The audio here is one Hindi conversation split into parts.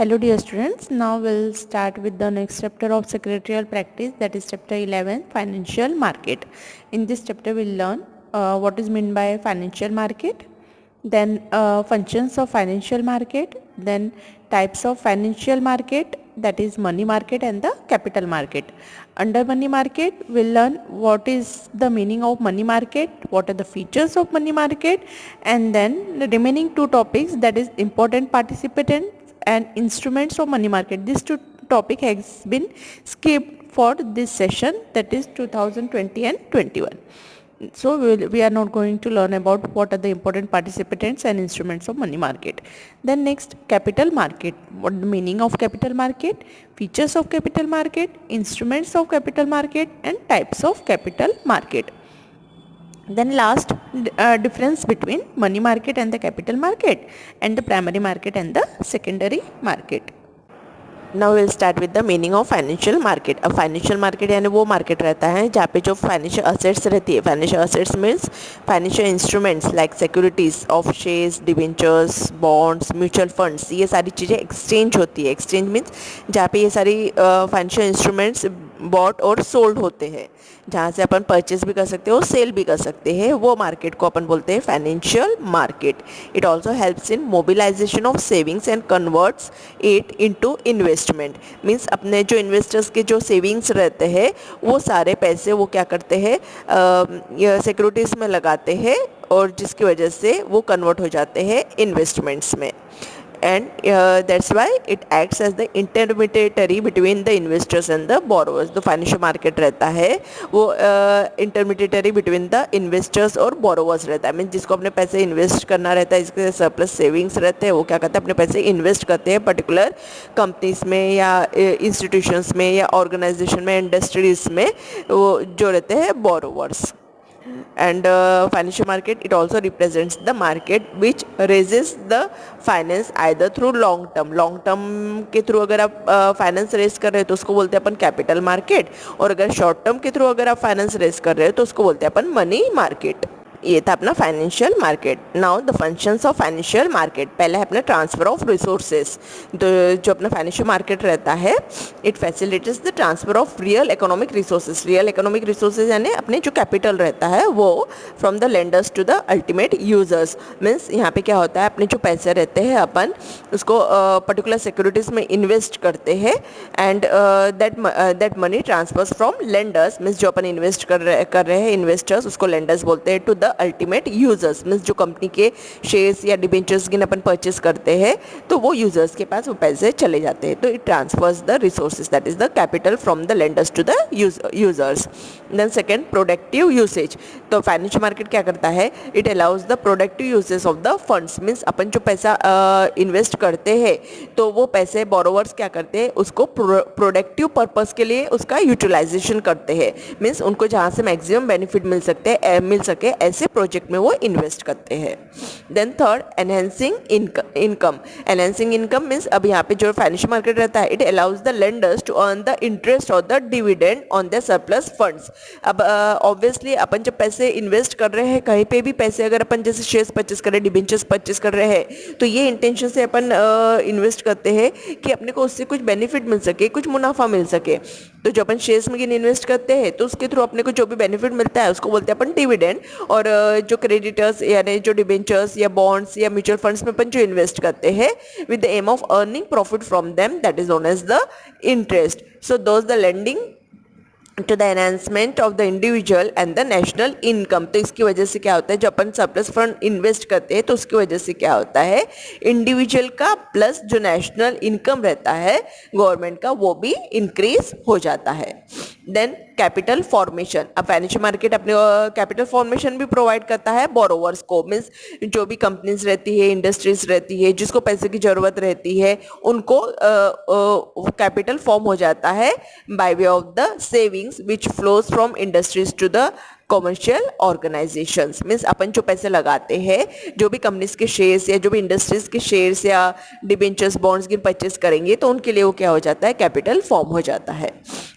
Hello dear students, now we'll start with the next chapter of secretarial practice, that is chapter 11, financial market. In this chapter we'll learn what is meant by financial market, then functions of financial market, then types of financial market, that is money market and the capital market. Under money market we'll learn what is the meaning of money market, what are the features of money market, and then the remaining two topics, that is important participant and instruments of money market. This topic has been skipped for this session, that is 2020 and 21. So we are not going to learn about what are the important participants and instruments of money market. Then next, capital market. What the meaning of capital market, features of capital market, instruments of capital market, and types of capital market. Then last, difference between money market and the capital market, and the primary market and the secondary market. Now we'll start with the meaning of financial market. अब फाइनेंशियल मार्केट यानी वो मार्केट रहता है जहाँ पे जो फाइनेंशियल असेट्स रहती है, financial assets means financial instruments like securities of shares, debentures, bonds, mutual funds, ये सारी चीज़ें एक्सचेंज होती है. एक्सचेंज मीन्स जहाँ पे ये सारी फाइनेंशियल इंस्ट्रूमेंट्स बॉट और सोल्ड होते हैं, जहाँ से अपन परचेज भी कर सकते हैं और सेल भी कर सकते हैं, वो मार्केट को अपन बोलते हैं financial market. It also helps in mobilization of savings and converts it into investment. Means अपने जो इन्वेस्टर्स के जो सेविंग्स रहते हैं वो सारे पैसे वो क्या करते हैं, सिक्योरिटीज़ में लगाते हैं और जिसकी वजह से वो कन्वर्ट हो जाते हैं इन्वेस्टमेंट्स में. And that's why it acts as the intermediary between the investors and the borrowers. तो financial market रहता है वो intermediary between the investors और borrowers रहता है. मीन्स जिसको अपने पैसे इन्वेस्ट करना रहता है, इसके सरप्लस सेविंग्स रहते हैं, वो क्या करते हैं, अपने पैसे इन्वेस्ट करते हैं पर्टिकुलर कंपनीज में या इंस्टीट्यूशंस में या ऑर्गेनाइजेशन में, इंडस्ट्रीज में, वो जो रहते हैं borrowers. And financial market, it also represents the market which raises the finance either through long term के थ्रू अगर आप फाइनेंस रेस कर रहे हो तो उसको बोलते हैं अपन कैपिटल मार्केट, और अगर शॉर्ट टर्म के थ्रू अगर आप फाइनेंस रेस कर रहे हो तो उसको बोलते हैं अपन मनी मार्केट. ये था अपना financial market. Now the functions of financial market. पहला है अपना ट्रांसफर ऑफ रिसोर्सेज. तो जो अपना फाइनेंशियल मार्केट रहता है, it facilitates the transfer of real economic resources. Real economic resources यानी अपने जो कैपिटल रहता है वो from the lenders to the ultimate users. Means यहाँ पे क्या होता है, अपने जो पैसे रहते हैं अपन उसको पर्टिकुलर सिक्योरिटीज़ में इन्वेस्ट करते हैं, and that money transfers from lenders. Means जो अपन इन्वेस्ट कर रहे हैं इन्वेस्टर्स, उसको लेंडर्स बोलते हैं, to the ultimate users. Means जो कंपनी के शेयर्स या डिबेंचर्स की अपन परचेस करते हैं तो वो यूजर्स के पास वो पैसे चले जाते हैं. तो it transfers the resources, that is the capital from the lenders to the users. Then second, productive usage. तो फाइनेंशियल मार्केट क्या करता है, it allows the productive usage of the funds. Means अपन जो पैसा इन्वेस्ट करते हैं तो वो पैसे बोरोवर्स क्या करते हैं, उसको प्रोडक्टिव पर्पस के लिए उसका यूटिलाइजेशन करते हैं. मीन्स उनको जहाँ से मैक्सिमम बेनिफिट मिल सके ऐसे प्रोजेक्ट में वो इन्वेस्ट करते हैं. Then third, enhancing income. Enhancing income means अब यहाँ पे जो फाइनेंशियल मार्केट रहता है, it allows the lenders to earn the interest और the dividend on the surplus funds. अब ऑब्वियसली अपन जब पैसे इन्वेस्ट कर रहे हैं कहीं पे भी, पैसे अगर अपन जैसे शेयर्स परचेस कर रहे हैं, डिबेंचर्स परचेस कर रहे हैं, तो ये इंटेंशन से अपन इन्वेस्ट करते हैं कि अपने को उससे कुछ बेनिफिट मिल सके, कुछ मुनाफा मिल सके. तो जो अपन शेयर्स में इन्वेस्ट करते हैं तो उसके थ्रू अपने को जो भी बेनिफिट मिलता है उसको बोलते हैं अपन डिविडेंड. और जो क्रेडिटर्स यानी जो डिबेंचर्स या बॉन्ड्स या म्यूचुअल फंड्स में अपन जो इन्वेस्ट करते हैं with the aim of earning profit from them, that is known as the interest. So those the lending to the enhancement of the individual and the national income. तो इसकी वजह से क्या होता है, जब अपन सरप्लस फंड इन्वेस्ट करते हैं तो उसकी वजह से क्या होता है, इंडिविजुअल का प्लस जो नेशनल इनकम रहता है गवर्नमेंट का, वो भी इंक्रीज हो जाता है. Then capital formation. अब फाइनेंशियल मार्केट अपने कैपिटल फॉर्मेशन भी प्रोवाइड करता है बोरोवर्स को. मीन्स जो भी कंपनीज रहती है, इंडस्ट्रीज रहती है, जिसको पैसे की ज़रूरत रहती है, उनको कैपिटल फॉर्म हो जाता है by way of the savings which flows from industries to the commercial organisations. Means अपन जो पैसे लगाते हैं, जो भी कंपनीज के शेयर्स या जो भी इंडस्ट्रीज के शेयर्स या डिबेंचर्स बॉन्ड्स की परचेस करेंगे तो उनके लिए वो क्या हो जाता है, कैपिटल फॉर्म हो जाता है.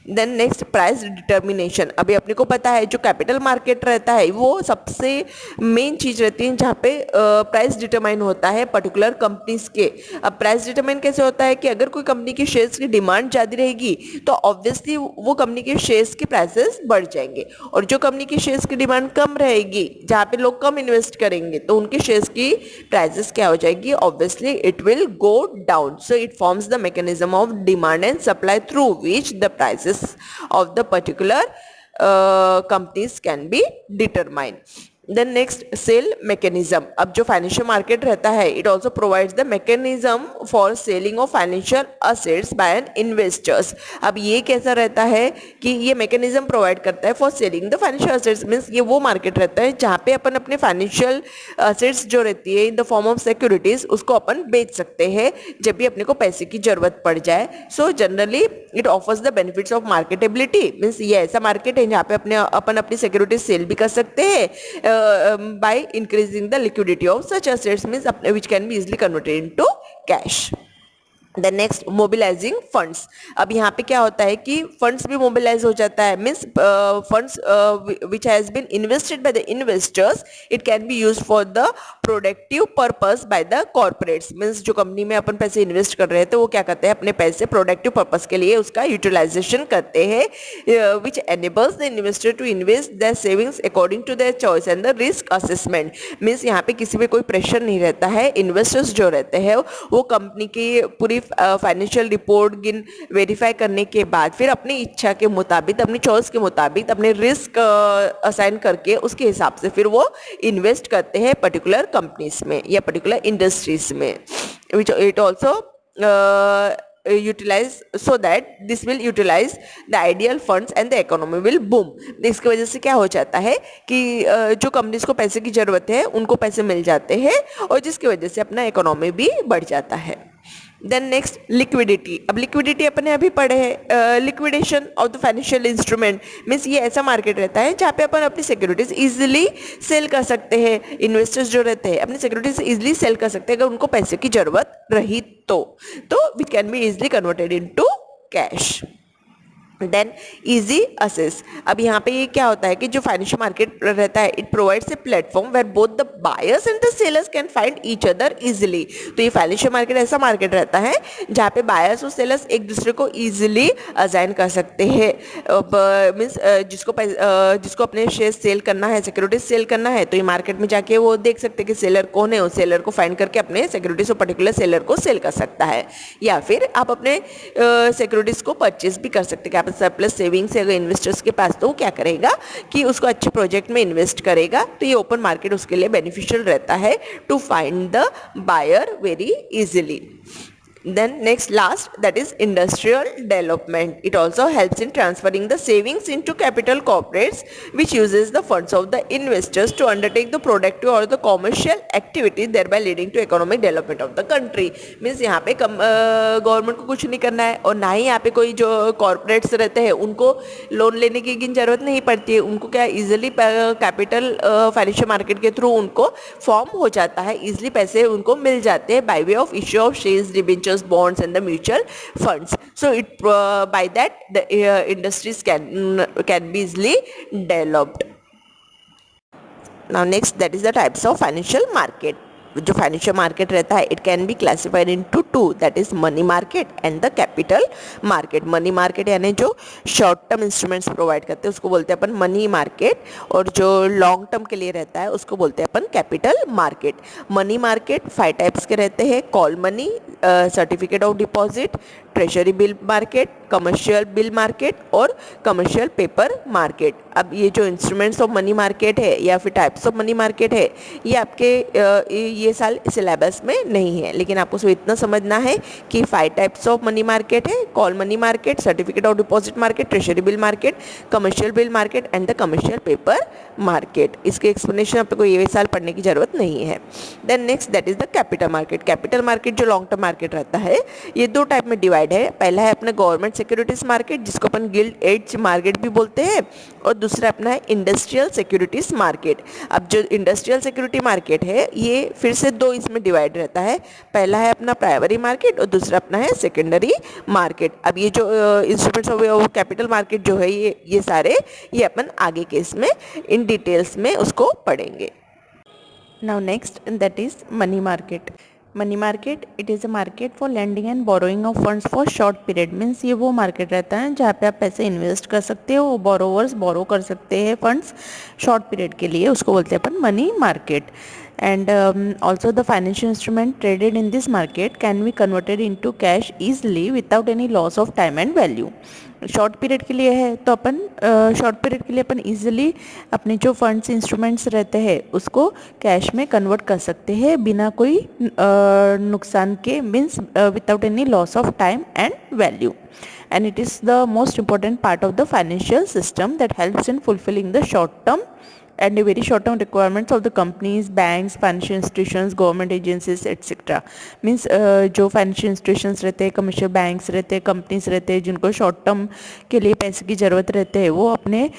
Then next price determination. अभी अपने को पता है जो कैपिटल मार्केट रहता है वो सबसे मेन चीज रहती है जहाँ पे प्राइस डिटरमाइन होता है पर्टिकुलर कंपनीज के। अब प्राइस डिटरमाइन कैसे होता है कि अगर कोई कंपनी की शेयर्स की डिमांड ज़्यादा रहेगी तो ऑब्वियसली वो कंपनी के शेयर्स के प्राइसेस बढ़ जाएंगे, और जो कंपनी की शेयर्स की डिमांड कम रहेगी जहाँ पे लोग कम इन्वेस्ट करेंगे तो उनके शेयर्स की प्राइसेस क्या हो जाएगी, obviously it will go down. So it forms the mechanism of demand and supply through which the prices of the particular companies can be determined. Then next sale mechanism. अब जो फाइनेंशियल मार्केट रहता है it also provides the mechanism for selling of financial assets by an investors. अब ये कैसा रहता है कि ये मैकेनिज्म प्रोवाइड करता है for selling the financial assets, means ये वो मार्केट रहता है जहाँ पे अपन अपने फाइनेंशियल असेट्स जो रहती है in the form of securities उसको अपन बेच सकते हैं जब भी अपने को पैसे की जरूरत पड़ जाए। So generally it offers the benefits of marketability, means ये ऐसा मार्केट है जहाँ पे अपन अपनी सिक्योरिटीज सेल भी कर सकते हैं by increasing the liquidity of such assets, means which can be easily converted into cash. The next mobilising funds. अब यहाँ पे क्या होता है कि फंड्स भी मोबिलाइज हो जाता है, means funds which has been invested by the investors it can be use for the productive purpose by the corporates, means जो कंपनी में अपन पैसे इन्वेस्ट कर रहे हैं तो वो क्या करते हैं अपने पैसे प्रोडक्टिव पर्पस के लिए उसका यूटिलाइजेशन करते हैं, which enables the investor to invest the savings according to their choice and the risk assessment. Means यहाँ पे किसी पे कोई प्रेशर नहीं रहता है, इन्वेस्टर्स जो रहते हैं वो कंपनी की पूरी फाइनेंशियल रिपोर्ट गिन वेरीफाई करने के बाद फिर अपनी इच्छा के मुताबिक अपनी चॉइस के मुताबिक अपने रिस्क असाइन करके उसके हिसाब से फिर वो इन्वेस्ट करते हैं पर्टिकुलर कंपनीज में या पर्टिकुलर इंडस्ट्रीज में, which it also utilize so that this will utilize the ideal funds and the economy will boom। इसकी वजह से क्या हो जाता है कि जो कंपनीज को पैसे की जरूरत है उनको पैसे मिल जाते हैं और जिसकी वजह से अपना इकोनॉमी भी बढ़ जाता है। Then next liquidity. अब लिक्विडिटी अपने अभी पढ़े हैं, liquidation of the financial instrument, means ये ऐसा मार्केट रहता है जहाँ पे अपन अपनी सिक्योरिटीज इजीली सेल कर सकते हैं। इन्वेस्टर्स जो रहते हैं अपनी सिक्योरिटीज इजीली सेल कर सकते हैं अगर उनको पैसे की जरूरत रही तो which can be easily converted into cash. Then easy access. अब यहाँ पे ये क्या होता है कि जो फाइनेंशियल मार्केट रहता है it provides a platform where both the buyers and the sellers can find each other easily. तो ये फाइनेंशियल मार्केट ऐसा मार्केट रहता है जहाँ पे बायर्स और सेलर्स एक दूसरे को इजीली असाइन कर सकते हैं, मीन्स जिसको अपने शेयर सेल करना है सिक्योरिटीज सेल करना है तो ये मार्केट में जाके वो देख सकते हैं कि सेलर कौन है, उस सेलर को फाइंड करके अपने सिक्योरिटीज को पर्टिकुलर सेलर को सेल कर सकता है, या फिर आप अपने सिक्योरिटीज को परचेज भी कर सकते हैं। आप सरप्लस सेविंग्स है अगर इन्वेस्टर्स के पास तो वो क्या करेगा कि उसको अच्छे प्रोजेक्ट में इन्वेस्ट करेगा, तो ये ओपन मार्केट उसके लिए बेनिफिशियल रहता है to find the buyer very easily. Then next last, that is industrial development. It also helps in transferring the savings into capital corporates which uses the funds of the investors to undertake the productive or the commercial activity thereby leading to economic development of the country। Means यहाँ पे गवर्नमेंट को कुछ नहीं करना है और ना ही यहाँ पे कोई जो कॉर्पोरेट्स रहते हैं उनको लोन लेने की जरूरत नहीं पड़ती है, उनको क्या इजीली कैपिटल फाइनेंशियल मार्केट के थ्रू उनको फॉर्म हो जाता है, इजीली पैसे उनको मिल जाते हैं bye way of issue of shares, debentures, bonds and the mutual funds। So it by that the industries can be easily developed। Now next, that is the types of financial market। जो फाइनेंशियल मार्केट रहता है it can be classified into two, that is money market and the capital market. Money market यानी जो शॉर्ट टर्म इंस्ट्रूमेंट्स प्रोवाइड करते हैं उसको बोलते हैं अपन मनी मार्केट, और जो लॉन्ग टर्म के लिए रहता है उसको बोलते हैं अपन capital market. Money market 5 types के रहते हैं, call money, certificate of deposit, treasury bill market, commercial bill market और कमर्शियल पेपर मार्केट। अब ये जो इंस्ट्रूमेंट्स ऑफ मनी मार्केट है या फिर टाइप्स ऑफ मनी मार्केट है ये आपके ये साल सिलेबस में नहीं है, लेकिन आपको सिर्फ इतना समझना है कि 5 टाइप्स ऑफ मनी मार्केट है, call money market, certificate of deposit market, treasury bill market, commercial bill market and the commercial paper market. इसके एक्सप्लेनेशन आपको ये साल पढ़ने की जरूरत नहीं है। Then next, that is the capital market. Capital market जो लॉन्ग टर्म मार्केट रहता है ये 2 टाइप में डिवाइड है। पहला है अपने गवर्नमेंट सिक्योरिटीज मार्केट जिसको अपन गिल्ड एज मार्केट भी बोलते हैं, और दूसरा अपना है इंडस्ट्रियल सिक्योरिटीज मार्केट। अब जो इंडस्ट्रियल सिक्योरिटी मार्केट है ये फिर से दो इसमें डिवाइड रहता है, पहला है अपना प्राइमरी मार्केट और दूसरा अपना है सेकेंडरी मार्केट। अब ये जो इंस्ट्रूमेंट्स ऑफ कैपिटल मार्केट जो है ये सारे ये अपन आगे के इसमें इन डिटेल्स में उसको पढ़ेंगे। Now next, that is money market. Money market, it is a market for lending and borrowing of funds for short period. Means ये वो मार्केट रहता है जहाँ पे आप पैसे इन्वेस्ट कर सकते हो, बोरोवर्स बोरो कर सकते हैं फंड्स शॉर्ट पीरियड के लिए, उसको बोलते हैं अपन money market. And also the financial instrument traded in this market can be converted into cash easily without any loss of time and value. Short period के लिए है तो अपन शॉर्ट पीरियड के लिए अपन इजीली अपने जो फंड्स इंस्ट्रूमेंट्स रहते हैं उसको कैश में कन्वर्ट कर सकते हैं बिना कोई नुकसान के, means without any loss of time and value. And it is the most important part of the financial system that helps in fulfilling the short term and the very short term requirements of the companies, banks, financial institutions, government agencies etc. Means जो फाइनेंशियल इंस्टीट्यूशंस रहते हैं, कमर्शियल बैंक्स रहते हैं, कंपनीज रहते हैं जिनको शॉर्ट टर्म के लिए पैसे की ज़रूरत रहते हैं, वो अपने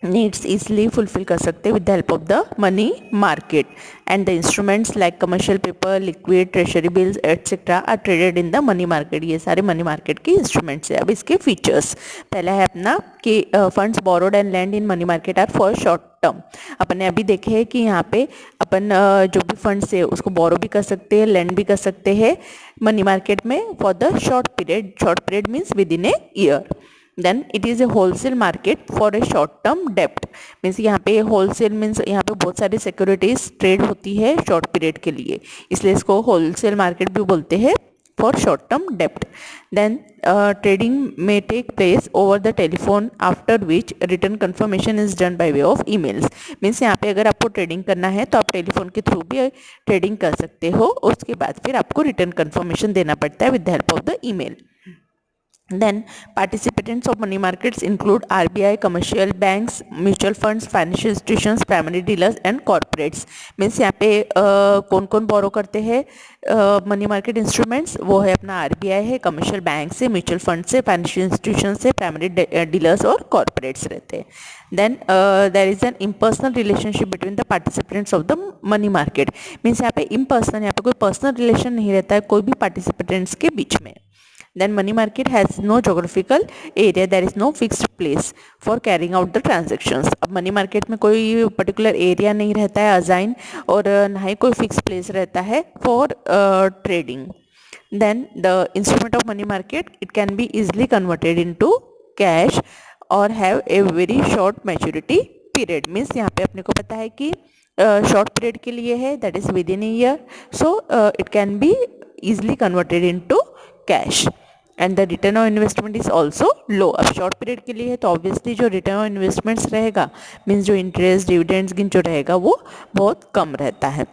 नीड्स easily fulfill कर सकते हैं with the help of the money market. And the instruments like commercial paper, liquid, treasury bills etc. are traded in the money market. ये सारे money market के instruments हैं। अब इसके features, पहला है अपना कि funds borrowed and lent in money market are for short term। अपन ने अभी देखे हैं कि यहाँ पे अपन जो भी फंड्स है उसको बोरो भी कर सकते हैं, लेंड भी कर सकते हैं मनी मार्केट में for the short period. Short period means within a year. Then it is a wholesale market for a short term डेप्ट। मीन्स यहाँ पे होलसेल मीन्स यहाँ पे बहुत सारी सिक्योरिटीज ट्रेड होती है शॉर्ट पीरियड के लिए, इसलिए इसको होलसेल मार्केट भी बोलते हैं फॉर शॉर्ट टर्म डेप्ट। देन ट्रेडिंग में take place over the telephone after which return confirmation is done by way of emails. Means यहाँ पे अगर आपको ट्रेडिंग करना है तो आप टेलीफोन के थ्रू भी ट्रेडिंग कर सकते हो, उसके बाद फिर आपको रिटर्न कन्फर्मेशन देना पड़ता है with the help of the email. Then participants of money markets include RBI, commercial banks, mutual funds, financial institutions, primary dealers and corporates। Means यहाँ पे कौन कौन बोरो करते हैं मनी मार्केट इंस्ट्रूमेंट्स, वो है अपना RBI है, कमर्शियल बैंक से, म्यूचुअल फंड से, फाइनेंशियल इंस्टीट्यूशन से, प्राइमरी डीलर्स और कॉर्पोरेट्स रहते हैं। Then there is an impersonal relationship between the participants of the money market. Means यहाँ पे इम्पर्सनल, यहाँ पे कोई पर्सनल रिलेशन नहीं रहता है कोई भी पार्टिसिपेंट्स के बीच में। Then money market has no geographical area, there is no fixed place for carrying out the transactions। अब मनी मार्केट में कोई पर्टिकुलर एरिया नहीं रहता है अजाइन, और ना ही कोई फिक्स प्लेस रहता है for trading. Then the instrument of money market it can be easily converted into cash और have a very short maturity period. Means यहाँ पे अपने को पता है कि शॉर्ट पीरियड के लिए है, that is within a year, so it can be easily converted into cash. And the return on investment is also low. अब शॉर्ट पीरियड के लिए है तो ऑब्वियसली जो रिटर्न ऑन इन्वेस्टमेंट्स रहेगा, मीन्स जो इंटरेस्ट डिविडेंड्स गिन जो रहेगा वो बहुत कम रहता है।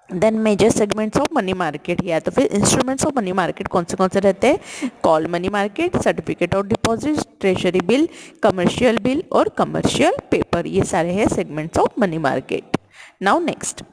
Then major segments of money market, या तो फिर इंस्ट्रूमेंट्स ऑफ मनी मार्केट कौन से रहते हैं, call money market, certificate of deposit, treasury bill, commercial bill और कमर्शियल पेपर, ये सारे हैं segments of money market. Now next,